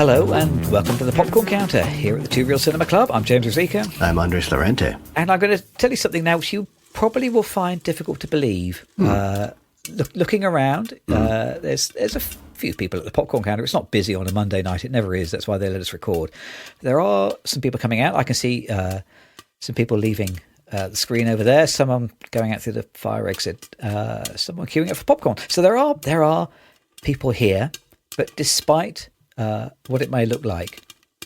Hello and welcome to the Popcorn Counter here at the Two Real Cinema Club. I'm James Rosica. I'm Andres Lorente. And I'm going to tell you something now which you probably will find difficult to believe. Looking around, there's a few people at the Popcorn Counter. It's not busy on a Monday night. It never is. That's why they let us record. There are some people coming out. I can see some people leaving the screen over there. Someone going out through the fire exit. Someone queuing up for popcorn. So there are people here. But despite what it may look like,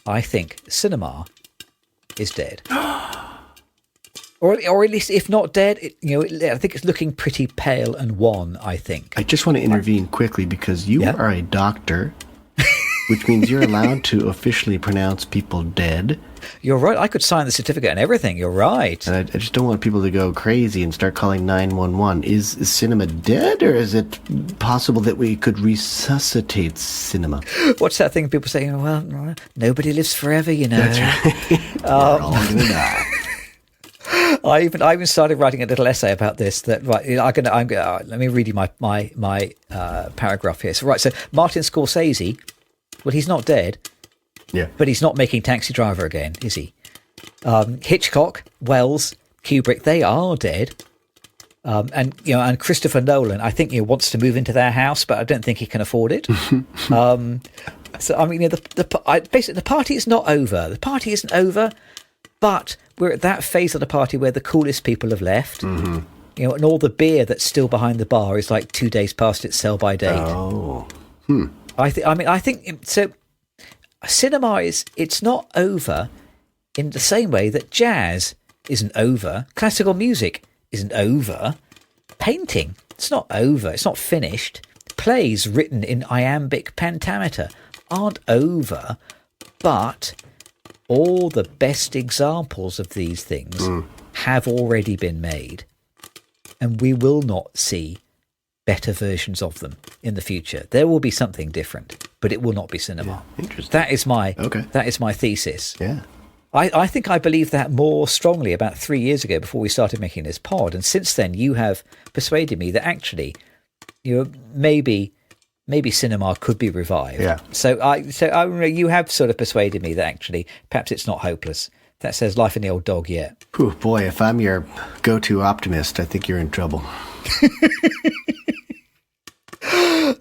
I think cinema is dead. Or at least, if not dead, I think it's looking pretty pale and wan, I think. I just want to intervene quickly because you are a doctor, which means you're allowed to officially pronounce people dead. You're right. I could sign the certificate and everything. You're right. And I just don't want people to go crazy and start calling 911. Is cinema dead, or is it possible that we could resuscitate cinema? What's that thing people say? Well, nobody lives forever, you know. That's right. We're all going to die. I even started writing a little essay about this. That right, let me read you my paragraph here. So Martin Scorsese, well, he's not dead. Yeah, but he's not making Taxi Driver again, is he? Hitchcock, Wells, Kubrick, they are dead. And Christopher Nolan, I think wants to move into their house, but I don't think he can afford it. So I mean, basically the party is not over. The party isn't over, but we're at that phase of the party where the coolest people have left. Mm-hmm. And all the beer that's still behind the bar is like 2 days past its sell-by date. Oh, I think so. Cinema it's not over in the same way that jazz isn't over, classical music isn't over, painting, it's not over, it's not finished, plays written in iambic pentameter aren't over, but all the best examples of these things have already been made, and we will not see better versions of them in the future. There will be something different, but it will not be cinema. Yeah, interesting. That is my thesis. Yeah. I think I believed that more strongly about 3 years ago before we started making this pod, and since then you have persuaded me that actually, maybe cinema could be revived. Yeah. So you have sort of persuaded me that actually perhaps it's not hopeless. That says life in the old dog yet. Whew, boy, if I'm your go-to optimist, I think you're in trouble.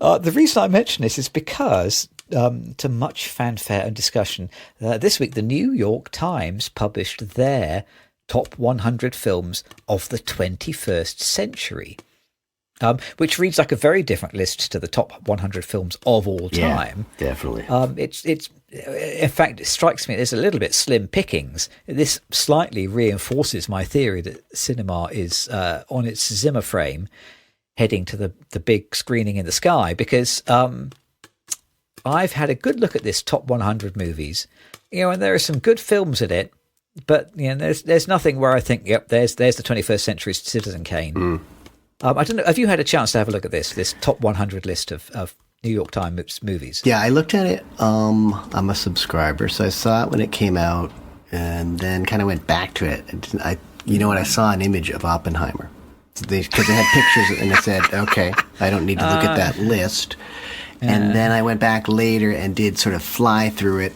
The reason I mention this is because, to much fanfare and discussion, this week the New York Times published their top 100 films of the 21st century, which reads like a very different list to the top 100 films of all time. Yeah, definitely. It's in fact, it strikes me there's a little bit slim pickings. This slightly reinforces my theory that cinema is on its Zimmer frame, heading to the big screening in the sky, because I've had a good look at this top 100 movies, and there are some good films in it, but there's nothing where I think, yep, there's the 21st century Citizen Kane. I don't know. Have you had a chance to have a look at this top 100 list of New York Times movies? Yeah, I looked at it. I'm a subscriber, so I saw it when it came out, and then kind of went back to it. I saw an image of Oppenheimer. Because they had pictures, and I said, okay, I don't need to look at that list. And then I went back later and did sort of fly through it.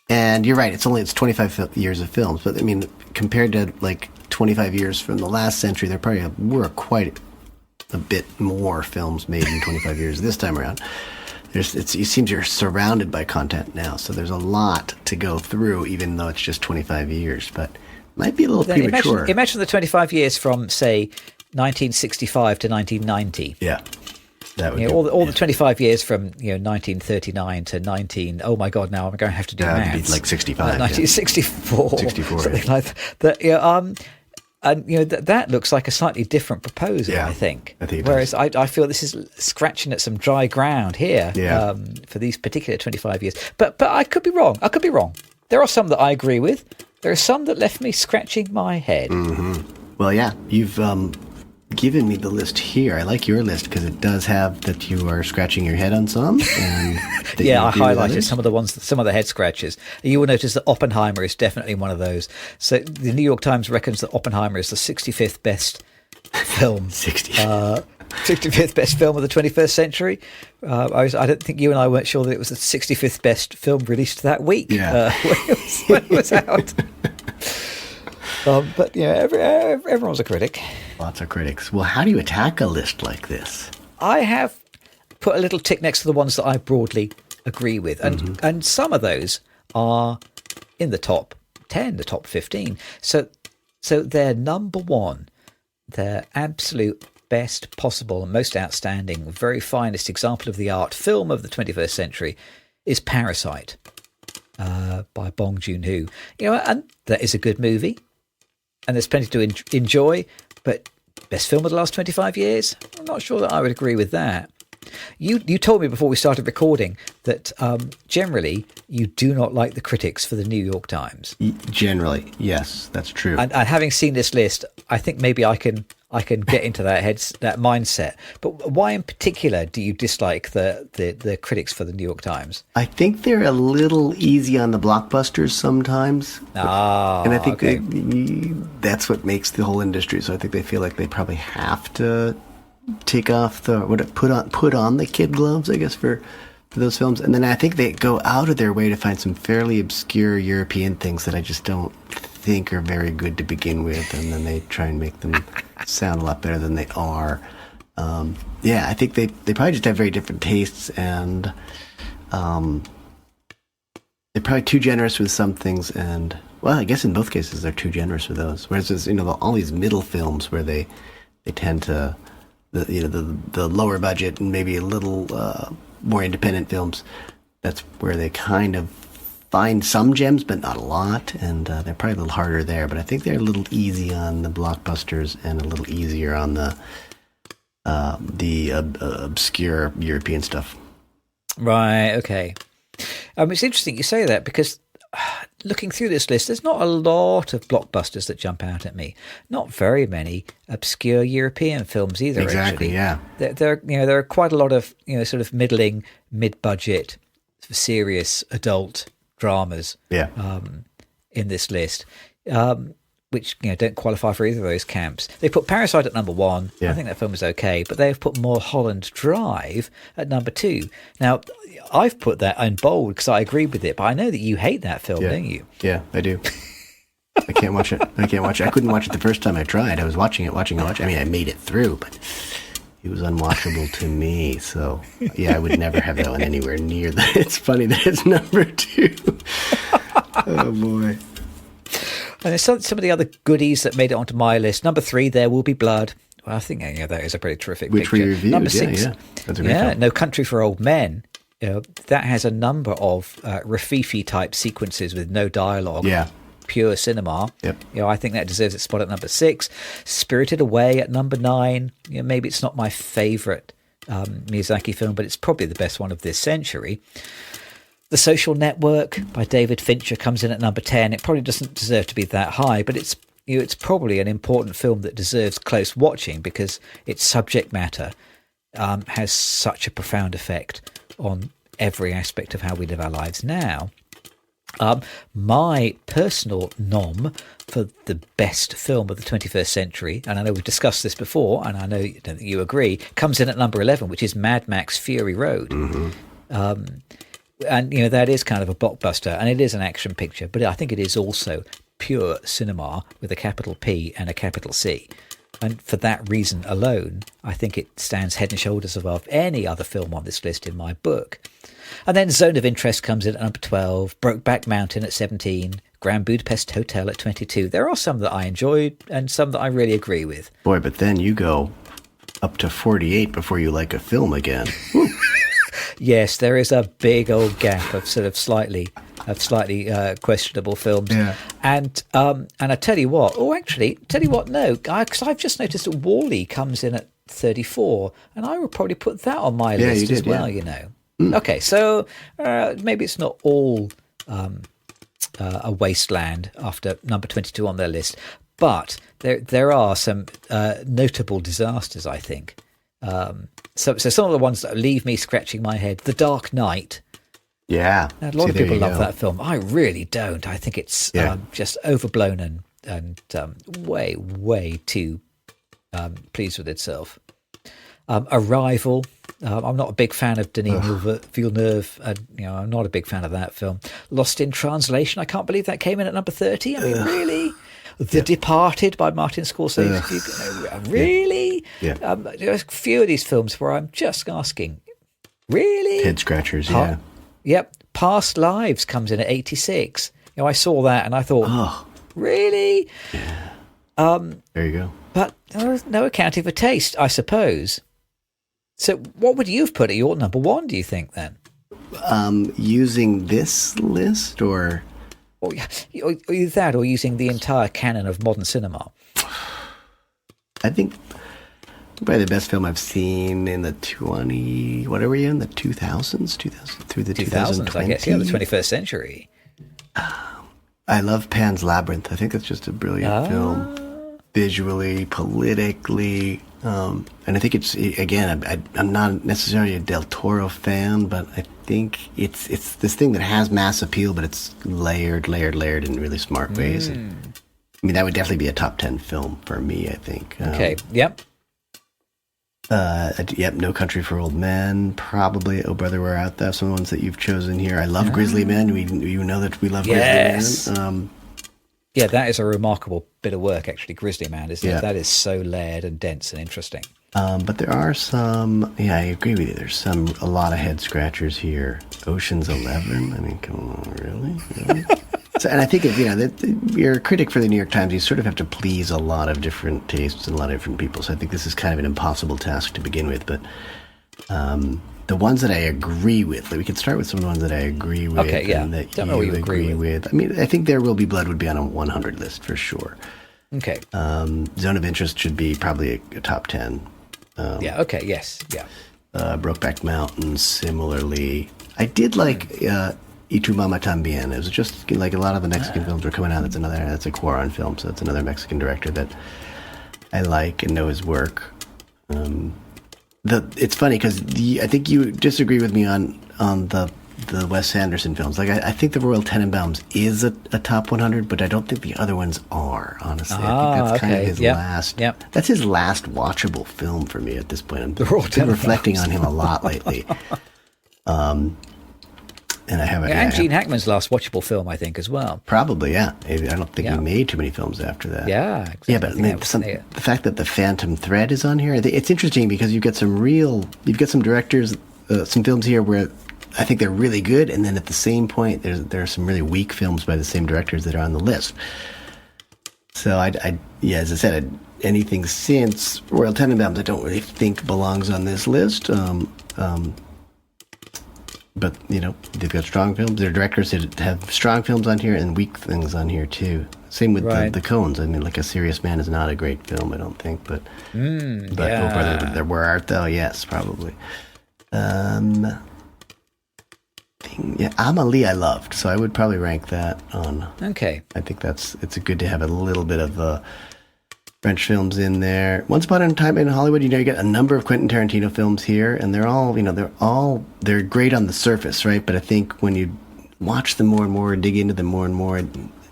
And you're right, it's 25 years of films. But, I mean, compared to, 25 years from the last century, there probably were quite a bit more films made in 25 years this time around. It seems you're surrounded by content now. So there's a lot to go through, even though it's just 25 years. But might be a little premature. Imagine the 25 years from, say, 1965 to 1990. Yeah. That would all the 25 years from 1939 to 19. Oh my God! Now I'm going to have to do maths. It'd be like 65. 1964. 64. Something like that. And that looks like a slightly different proposal. Yeah, I think. Whereas I feel this is scratching at some dry ground here. Yeah. For these particular 25 years. But I could be wrong. There are some that I agree with. There are some that left me scratching my head. Mm-hmm. Well, yeah, you've given me the list here. I like your list because it does have that you are scratching your head on some. And I highlighted some of the head scratches. You will notice that Oppenheimer is definitely one of those. So the New York Times reckons that Oppenheimer is the 65th best film. 60. 65th best film of the 21st century. I don't think you and I weren't sure that it was the 65th best film released that week when it was out. But yeah, everyone's a critic. Lots of critics. Well, how do you attack a list like this? I have put a little tick next to the ones that I broadly agree with, and some of those are in the top 10, the top 15. So they're number one, their absolute best possible and most outstanding, very finest example of the art film of the 21st century is Parasite by Bong Joon-ho. And that is a good movie, and there's plenty to enjoy, but best film of the last 25 years? I'm not sure that I would agree with that. You told me before we started recording that generally you do not like the critics for the New York Times. Generally, yes, that's true. And having seen this list, I think maybe I can get into that mindset. But why in particular do you dislike the critics for the New York Times? I think they're a little easy on the blockbusters sometimes. And I think that's what makes the whole industry. So I think they feel like they probably have to take off put on the kid gloves, I guess, for those films. And then I think they go out of their way to find some fairly obscure European things that I just don't think are very good to begin with, and then they try and make them sound a lot better than they are. I think they probably just have very different tastes, and they're probably too generous with some things, and well, I guess in both cases they're too generous with those. Whereas there's, all these middle films where they tend to the lower budget and maybe a little more independent films, that's where they kind of find some gems, but not a lot, and they're probably a little harder there. But I think they're a little easy on the blockbusters and a little easier on the obscure European stuff. Right. Okay. It's interesting you say that, because looking through this list, there's not a lot of blockbusters that jump out at me. Not very many obscure European films either. Exactly. Actually. There are quite a lot of sort of middling, mid-budget, serious adult dramas. In this list, which don't qualify for either of those camps. They put Parasite at number one. I think that film is okay, but they've put Mulholland Drive at number two. Now, I've put that in bold because I agree with it, but I know that you hate that film, don't you? Yeah, I do. I can't watch it. I couldn't watch it the first time I tried. I was watching it. I mean, I made it through, but it was unwatchable to me. So, yeah, I would never have that one anywhere near that. It's funny that it's number two. Oh, boy. And there's some of the other goodies that made it onto my list. Number 3, There Will Be Blood. Well, I think that is a pretty terrific picture. Which we reviewed. Number 6, That's a great film. No Country for Old Men. That has a number of Rafifi type sequences with no dialogue. Yeah. Pure cinema. Yep. I think that deserves its spot at number 6. Spirited Away at number 9. Maybe it's not my favorite Miyazaki film, but it's probably the best one of this century. The Social Network by David Fincher comes in at number 10. It probably doesn't deserve to be that high, but it's probably an important film that deserves close watching because its subject matter has such a profound effect on every aspect of how we live our lives now. My personal nom for the best film of the 21st century, and I know we've discussed this before, and I know that you agree, comes in at number 11, which is Mad Max Fury Road. Mm-hmm. And, that is kind of a blockbuster, and it is an action picture, but I think it is also pure cinema with a capital P and a capital C. And for that reason alone, I think it stands head and shoulders above any other film on this list in my book. And then Zone of Interest comes in at number 12, Brokeback Mountain at 17, Grand Budapest Hotel at 22. There are some that I enjoyed and some that I really agree with. Boy, but then you go up to 48 before you like a film again. Yes, there is a big old gap of slightly questionable films. Yeah. And I tell you what. Oh, actually, no, because I've just noticed that Wall-E comes in at 34, and I would probably put that on my list as well. Okay, so maybe it's not all a wasteland after number 22 on their list, but there are some notable disasters, I think. So some of the ones that leave me scratching my head. The Dark Knight. Yeah. Now, a lot of people love that film. I really don't. I think it's just overblown and way, way too pleased with itself. Arrival. I'm not a big fan of Denis Villeneuve. I'm not a big fan of that film. Lost in Translation. I can't believe that came in at number 30. I mean, really? The Departed by Martin Scorsese. Really? Yeah. There's a few of these films where I'm just asking, really? Head scratchers, yeah. Yep. Past Lives comes in at 86. I saw that and I thought, really? Yeah. There you go. But no accounting for taste, I suppose. So what would you have put at your number one, do you think, then? Using this list or either that or using the entire canon of modern cinema? I think probably the best film I've seen in the 20s, through the 2000s, I guess, yeah, the 21st century. I love Pan's Labyrinth. I think it's just a brilliant film, visually, politically. And I think it's, again, I'm not necessarily a Del Toro fan, but I think it's this thing that has mass appeal, but it's layered in really smart ways. I mean, that would definitely be a top 10 film for me, I think. Okay, yep. Yep, No Country for Old Men, probably Oh Brother, Where Art Thou, some of the ones that you've chosen here. I love Grizzly Men. You know that we love Grizzly Men. Yeah, that is a remarkable bit of work, actually, Grizzly Man, isn't it? That is so layered and dense and interesting. But there are some, I agree with you. There's a lot of head scratchers here. Ocean's 11. I mean, come on, really? So, and I think, you're a critic for the New York Times. You sort of have to please a lot of different tastes and a lot of different people. So I think this is kind of an impossible task to begin with. But the ones that I agree with, we could start with some of the ones that I agree with. Okay, yeah. And that you agree with. I mean, I think There Will Be Blood would be on a 100 list for sure. Okay. Zone of Interest should be probably a top 10. Okay, yes, yeah. Brokeback Mountain, similarly. I did like Y Tu Mama Tambien. It was just like a lot of the Mexican films were coming out. That's a Cuarón film, so that's another Mexican director that I like and know his work. It's funny because I think you disagree with me on the Wes Anderson films. Like I think the Royal Tenenbaums is a top 100, but I don't think the other ones are. Honestly, I think that's kind of his last. Yep. That's his last watchable film for me at this point. I've been reflecting on him a lot lately. And I have and Gene Hackman's last watchable film, I think, as well. Probably, yeah. I don't think he made too many films after that. Yeah, exactly. Yeah, but the fact that The Phantom Thread is on here, I think it's interesting because you've got some directors, some films here where I think they're really good, and then at the same point, there are some really weak films by the same directors that are on the list. So as I said, anything since Royal Tenenbaums, I don't really think belongs on this list. But, they've got strong films. There are directors that have strong films on here and weak things on here, too. Same with the Coens. I mean, like A Serious Man is not a great film, I don't think. But Oh Brother, Where Art Thou? Yes, probably. Amelie I loved, so I would probably rank that on. Okay. I think it's good to have a little bit of French films in there. Once Upon a Time in Hollywood, you get a number of Quentin Tarantino films here, and they're all they're great on the surface, right? But I think when you watch them more and more, dig into them more and more,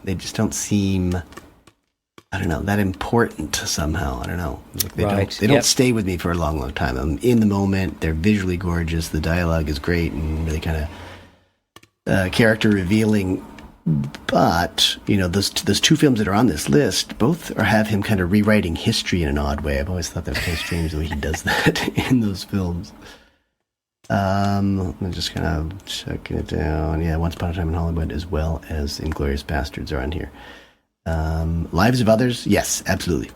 they just don't seem, I don't know, that important somehow. I don't know. Like they don't stay with me for a long, long time. I'm in the moment. They're visually gorgeous. The dialogue is great and really kind of character revealing. But, those two films that are on this list, both have him kind of rewriting history in an odd way. I've always thought that was kind of strange the way he does that in those films. I'm just kind of checking it down. Yeah, Once Upon a Time in Hollywood, as well as Inglourious Bastards are on here. Lives of Others, yes, absolutely.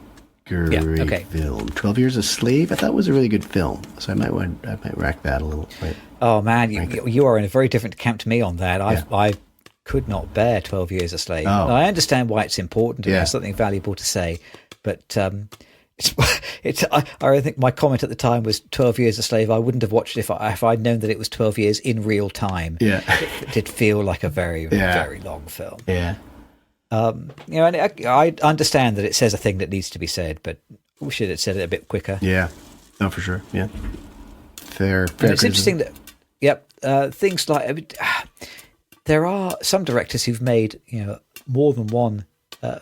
Great film. 12 Years a Slave, I thought was a really good film. So I might rack that a little. Oh, man, you are in a very different camp to me on that. I could not bear 12 Years a Slave. Oh. I understand why it's important and there's something valuable to say, but I think my comment at the time was 12 Years a Slave. I wouldn't have watched it if I'd known that it was 12 years in real time. Yeah. It did feel like a very, very long film. Yeah. And I understand that it says a thing that needs to be said, but we should have said it a bit quicker. Yeah. No, for sure. Yeah. Fair. It's interesting that, things like, there are some directors who've made, more than one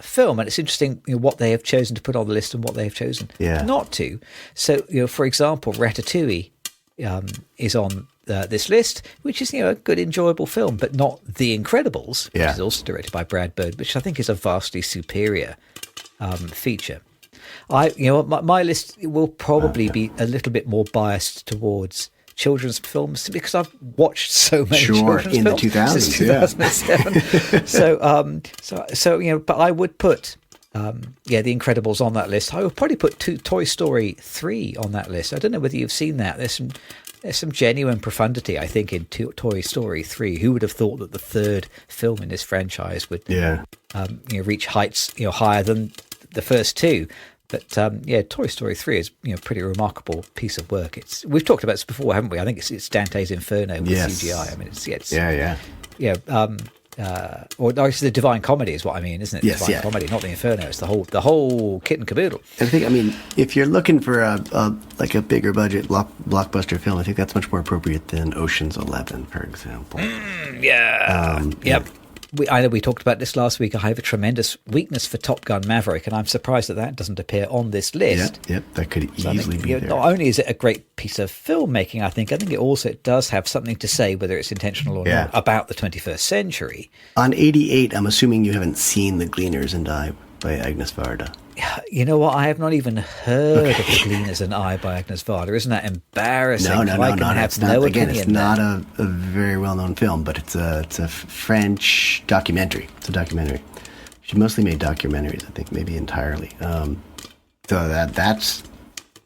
film, and it's interesting what they have chosen to put on the list and what they have chosen not to. So, for example, Ratatouille is on this list, which is a good, enjoyable film, but not The Incredibles, which is also directed by Brad Bird, which I think is a vastly superior feature. My list will probably be a little bit more biased towards children's films because I've watched so many children's in films the 2000s, since 2007. so but I would put The Incredibles on that list. I would probably put Toy Story 3 on that list. I don't know whether you've seen that. There's some genuine profundity, I think, in Toy Story 3. Who would have thought that the third film in this franchise would reach heights higher than the first two? But Toy Story 3 is a pretty remarkable piece of work. We've talked about this before, haven't we? I think it's Dante's Inferno with CGI. I mean, or it's the Divine Comedy is what I mean, isn't it? Yes, Divine Comedy, not the Inferno. It's the whole kit and caboodle. I think, if you're looking for a bigger budget blockbuster film, I think that's much more appropriate than Ocean's 11, for example. Yep. I know we talked about this last week. I have a tremendous weakness for Top Gun Maverick, and I'm surprised that doesn't appear on this list. Yep, that could easily be there. Not only is it a great piece of filmmaking, I think it does have something to say, whether it's intentional or not, about the 21st century. On 88, I'm assuming you haven't seen The Gleaners and I by Agnes Varda. You know what? I have not even heard of The Gleaners and I by Agnes Varda. Isn't that embarrassing? No. It's not a very well-known film, but it's a French documentary. It's a documentary. She mostly made documentaries, I think, maybe entirely. So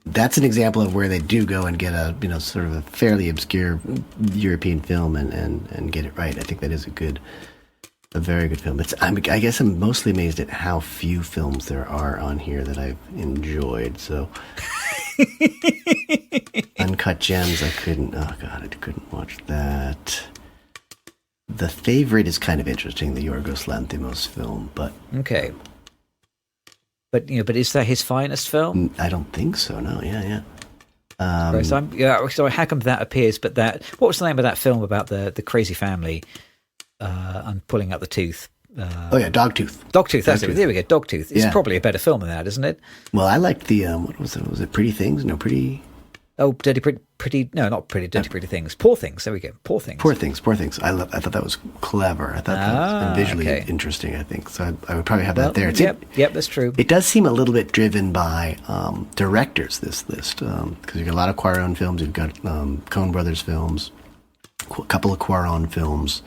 that's an example of where they do go and get a sort of a fairly obscure European film and get it right. I think that is a very good film. I guess I'm mostly amazed at how few films there are on here that I've enjoyed. So, Uncut Gems, I couldn't watch that. The Favorite is kind of interesting, the Yorgos Lanthimos film, but okay. But is that his finest film? I don't think so. No, yeah. So how come that appears? But what was the name of that film about the crazy family? And pulling out the tooth. Dogtooth. Dogtooth, that's it. There we go, Dogtooth. It's probably a better film than that, isn't it? Well, I liked the, what was it? Was it Pretty Things? No, Pretty... Oh, Pretty... No, not Pretty, Dirty Pretty Things. Poor Things, there we go. Poor Things. Poor Things. I thought that was clever. I thought that was visually interesting, I think. So I would probably have that there. Yep, that's true. It does seem a little bit driven by directors, this list, because you've got a lot of Cuarón films. You've got Coen Brothers films, a couple of Cuarón films,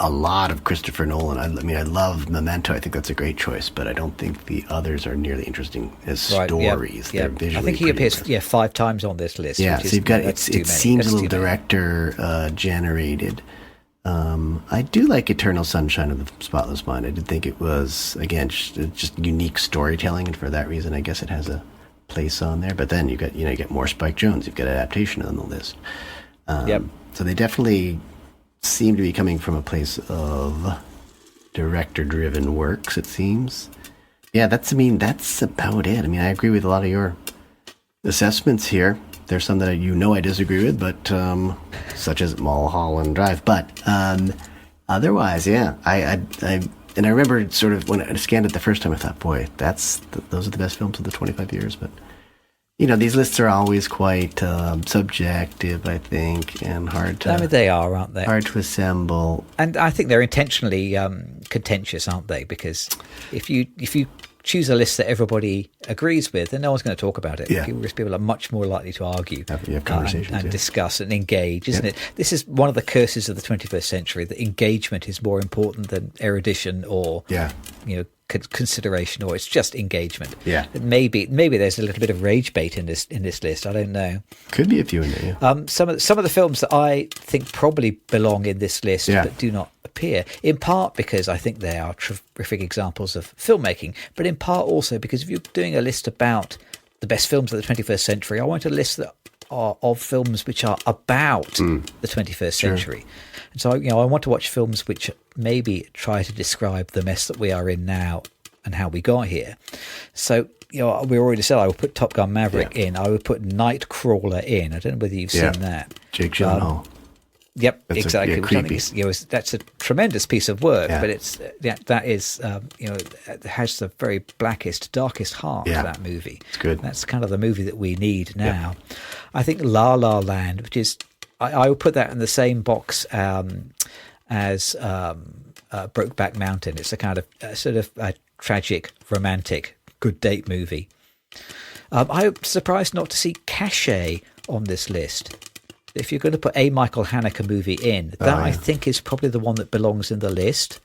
a lot of Christopher Nolan. I love Memento. I think that's a great choice, but I don't think the others are nearly interesting as stories. They're visually. I think he appears 5 times on this list. Yeah, so you've got it seems a little director generated. I do like Eternal Sunshine of the Spotless Mind. I did think it was, again, just unique storytelling, and for that reason, I guess it has a place on there. But then you get more Spike Jonze. You've got adaptation on the list. So they definitely seem to be coming from a place of director-driven works, it seems. Yeah, that's about it. I agree with a lot of your assessments here. There's some that I disagree with, but such as Mulholland Drive. But otherwise, yeah, I remember sort of when I scanned it the first time, I thought, boy, those are the best films of the 25 years. But these lists are always quite subjective, I think, and hard to... they are, aren't they? Hard to assemble. And I think they're intentionally contentious, aren't they? Because if you choose a list that everybody agrees with, then no one's going to talk about it. Yeah. People are much more likely to argue have conversations, and discuss and engage, isn't it? This is one of the curses of the 21st century, that engagement is more important than erudition or consideration, or it's just engagement. Yeah. Maybe there's a little bit of rage bait in this list. I don't know. Could be a few in there. Yeah. Some of the films that I think probably belong in this list but do not appear, in part because I think they are terrific examples of filmmaking, but in part also because if you're doing a list about the best films of the 21st century, I want a list that are of films which are about the 21st century. And so, I want to watch films which maybe try to describe the mess that we are in now and how we got here. So, we already said I would put Top Gun Maverick in. I would put Nightcrawler in. I don't know whether you've seen that. Jake Gyllenhaal. Yep, That's exactly. Which I think creepy. is, that's a tremendous piece of work, Yeah. but it's that is it has the very blackest, darkest heart. Yeah. That movie. It's good. That's kind of the movie that we need now. I think La La Land, which is I would put that in the same box as Brokeback Mountain. It's a kind of sort of a tragic, romantic, good date movie. I'm surprised not to see Cachet on this list. If you're going to put a Michael Haneke movie in, that I think is probably the one that belongs in the list.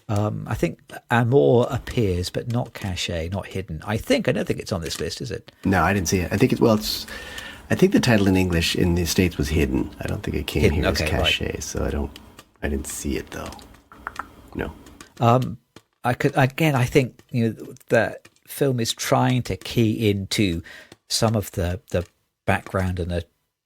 I think Amour appears, but not Cachet, not Hidden. I don't think it's on this list, is it? No, I didn't see it. I think I think the title in English in the States was Hidden. I don't think it came here as Cachet, right. So I didn't see it though. No. I think that film is trying to key into some of the background and the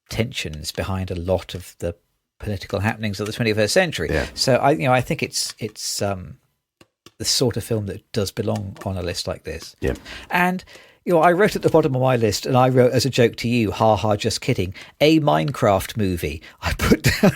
tensions behind a lot of the political happenings of the 21st century. Yeah. So I think it's the sort of film that does belong on a list like this. Yeah. And I wrote at the bottom of my list, and I wrote as a joke to you, ha ha, just kidding, a Minecraft movie. I put down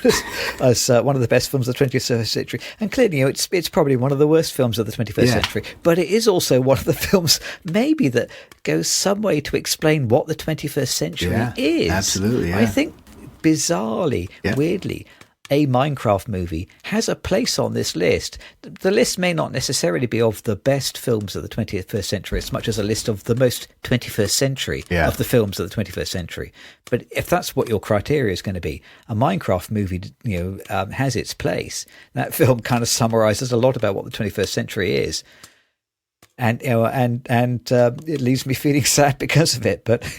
as one of the best films of the 20th century. And clearly, it's probably one of the worst films of the 21st century. But it is also one of the films maybe that goes some way to explain what the 21st century is. Absolutely, yeah. I think bizarrely, weirdly, a Minecraft movie has a place on this list. The list may not necessarily be of the best films of the 21st century as much as a list of the most 21st century of the films of the 21st century. But if that's what your criteria is going to be, a Minecraft movie, has its place. That film kind of summarizes a lot about what the 21st century is. And it leaves me feeling sad because of it. But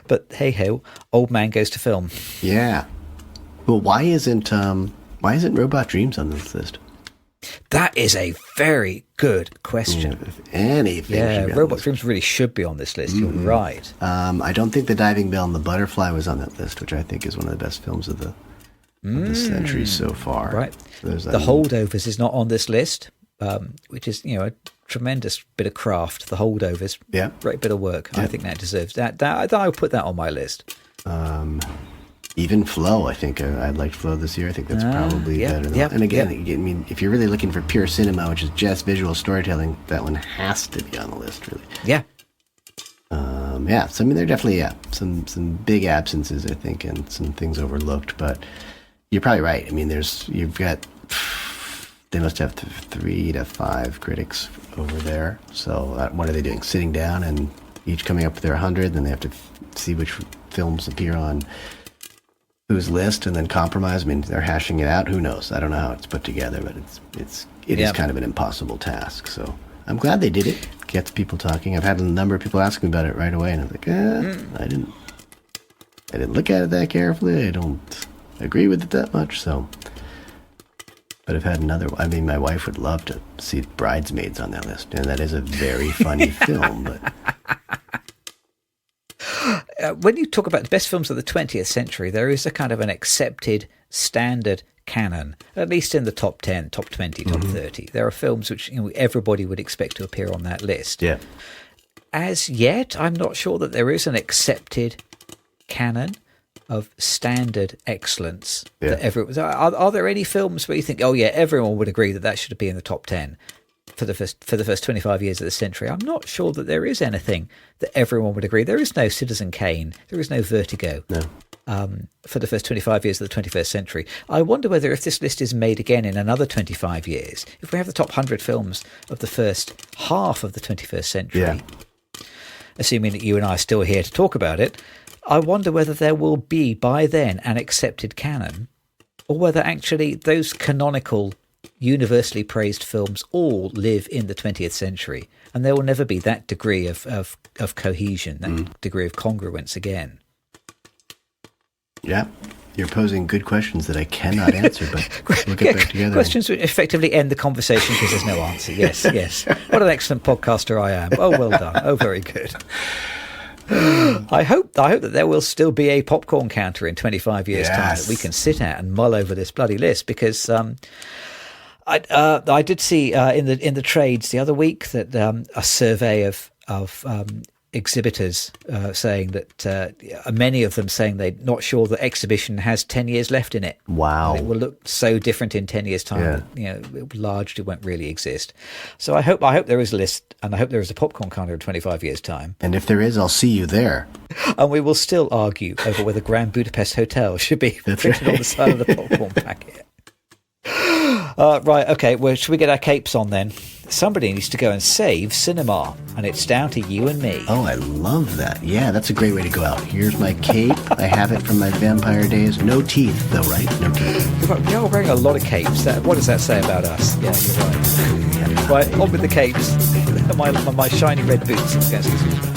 but hey ho, old man goes to film. Yeah. Well, why isn't Robot Dreams on this list? That is a very good question. If anything, Robot Dreams really should be on this list. You're right. I don't think The Diving Bell and The Butterfly was on that list, which I think is one of the best films of the century so far. Right. So The Holdovers is not on this list, which is a tremendous bit of craft. The Holdovers, great bit of work. I think that deserves that. I would put that on my list. Even Flow, I think I liked Flow this year. I think that's probably better than And again, I mean, if you're really looking for pure cinema, which is just visual storytelling, that one has to be on the list, really. Yeah. So I mean, there are definitely some big absences, I think, and some things overlooked. But you're probably right. I mean, you've got they must have 3 to 5 critics over there. So what are they doing? Sitting down and each coming up with their 100, then they have to see which films appear on whose list and then compromise. I mean, they're hashing it out. Who knows? I don't know how it's put together, but it is kind of an impossible task. So I'm glad they did it. Gets people talking. I've had a number of people ask me about it right away, and I'm like, I didn't look at it that carefully. I don't agree with it that much. So, but I've had another. I mean, my wife would love to see Bridesmaids on that list, and that is a very funny film, but. When you talk about the best films of the 20th century, there is a kind of an accepted standard canon, at least in the top 10, top 20, top 30. There are films which everybody would expect to appear on that list. Yeah. As yet, I'm not sure that there is an accepted canon of standard excellence. Yeah. Are there any films where you think, everyone would agree that should be in the top 10? For the first 25 years of the century, I'm not sure that there is anything that everyone would agree. There is no Citizen Kane. There is no Vertigo. No. For the first 25 years of the 21st century. I wonder whether if this list is made again in another 25 years, if we have the top 100 films of the first half of the 21st century, assuming that you and I are still here to talk about it, I wonder whether there will be by then an accepted canon, or whether actually those canonical universally praised films all live in the 20th century, and there will never be that degree of cohesion, that degree of congruence again. Yeah, you're posing good questions that I cannot answer, but we'll get back together. Questions which effectively end the conversation because there's no answer. Yes. What an excellent podcaster I am. Oh, well done. Oh, very good. I hope that there will still be a popcorn counter in 25 years' time that we can sit at and mull over this bloody list, because I did see in the trades the other week that a survey of exhibitors saying that many of them saying they're not sure the exhibition has 10 years left in it. Wow. And it will look so different in 10 years' time. Yeah. That, you know, it largely won't really exist. So I hope there is a list, and I hope there is a popcorn counter in 25 years' time. And if there is, I'll see you there. And we will still argue over whether Grand Budapest Hotel should be printed on the side of the popcorn packet. Right, okay, well, should we get our capes on then? Somebody needs to go and save cinema, and it's down to you and me. Oh, I love that. Yeah, that's a great way to go out. Here's my cape. I have it from my vampire days. No teeth, though, right? No teeth. You're wearing a lot of capes. What does that say about us? Yeah, you're right. Right, on with the capes. My shiny red boots against this.